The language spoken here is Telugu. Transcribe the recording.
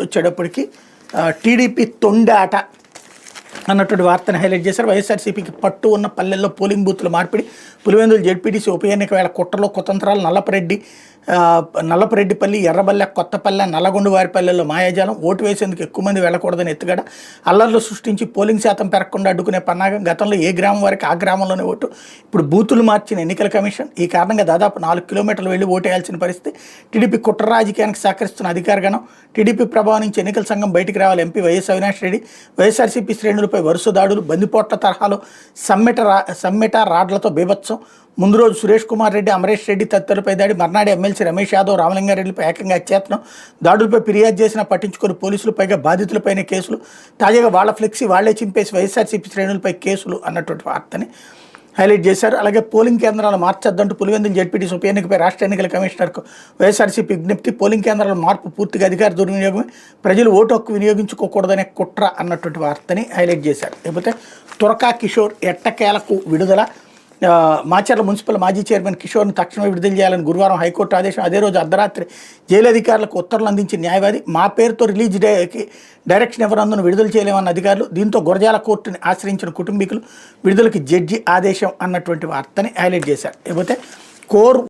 వచ్చేటప్పటికి టీడీపీ తొండాట అన్నటువంటి వార్తను హైలైట్ చేశారు. వైఎస్ఆర్సీపీకి పట్టు ఉన్న పల్లెల్లో పోలింగ్ బూత్ల మార్పిడి, పులివెందులు జెడ్పీటీసీ ఉప ఎన్నిక వేళ కుట్రలో కుతంత్రాలు, నల్లపరెడ్డిపల్లి, ఎర్రబల్లె, కొత్తపల్లె, నల్లగొండవారిపల్లెల్లో మాయాజాలం, ఓటు వేసేందుకు ఎక్కువ మంది వెళ్ళకూడదని ఎత్తుగడ, అల్లర్లు సృష్టించి పోలింగ్ శాతం పెరగకుండా అడ్డుకునే పన్నాగం, గతంలో ఏ గ్రామం వారికి ఆ గ్రామంలోనే ఓటు, ఇప్పుడు బూతులు మార్చిన ఎన్నికల కమిషన్. ఈ కారణంగా దాదాపు 4 కిలోమీటర్లు వెళ్ళి ఓటేయాల్సిన పరిస్థితి. టీడీపీ కుట్ర రాజకీయానికి సహకరిస్తున్న అధికారగణం, టీడీపీ ప్రభావం నుంచి ఎన్నికల సంఘం బయటికి రావాలి ఎంపీ వైఎస్ అవినాష్ రెడ్డి, వైఎస్ఆర్సీపీ శ్రేణులపై వరుస దాడులు, బందిపోట్ల తరహాలో సమ్మెట రాడ్లతో బీభత్సం, ముందు రోజు సురేష్ కుమార్ రెడ్డి, అమరేష్ రెడ్డి తదితరులపై దాడి, మర్నాడు ఎమ్మెల్సీ రమేష్ యాదవ్, రామలింగారెడ్డిపై ఏకంగా అత్యాయత్నం, దాడులపై ఫిర్యాదు చేసినా పట్టించుకొని పోలీసులు, పైగా బాధితులపైనే కేసులు, తాజాగా వాళ్ళ ఫ్లెక్సీ వాళ్లే చింపేసి వైఎస్ఆర్సీపీ శ్రేణులపై కేసులు అన్నటువంటి వార్తని హైలైట్ చేశారు. అలాగే పోలింగ్ కేంద్రాలు మార్చొద్దంటూ పులివెందులు జెడ్పీటీసీ ఉప ఎన్నికపై రాష్ట్ర ఎన్నికల కమిషనర్కు వైఎస్ఆర్సీపీ విజ్ఞప్తి, పోలింగ్ కేంద్రాల మార్పు పూర్తిగా అధికార దుర్వినియోగమే, ప్రజలు ఓటు హక్కు వినియోగించుకోకూడదనే కుట్ర అన్నటువంటి వార్తని హైలైట్ చేశారు. లేకపోతే తురకా కిషోర్ ఎట్టకేలకు విడుదల, మాచర్ల మున్సిపల్ మాజీ చైర్మన్ కిషోర్ని తక్షణమే విడుదల చేయాలని గురువారం హైకోర్టు ఆదేశం. అదే రోజు అర్ధరాత్రి జైలు అధికారులకు ఉత్తర్వులు అందించిన న్యాయవాది, మా పేరుతో రిలీజ్ డేకి డైరెక్షన్ ఎవరందును విడుదల చేయలేమన్న అధికారులు, దీంతో గురజాల కోర్టుని ఆశ్రయించిన కుటుంబీకులు, విడుదలకి జడ్జి ఆదేశం అన్నటువంటి వార్తని హైలైట్ చేశారు. లేకపోతే కోర్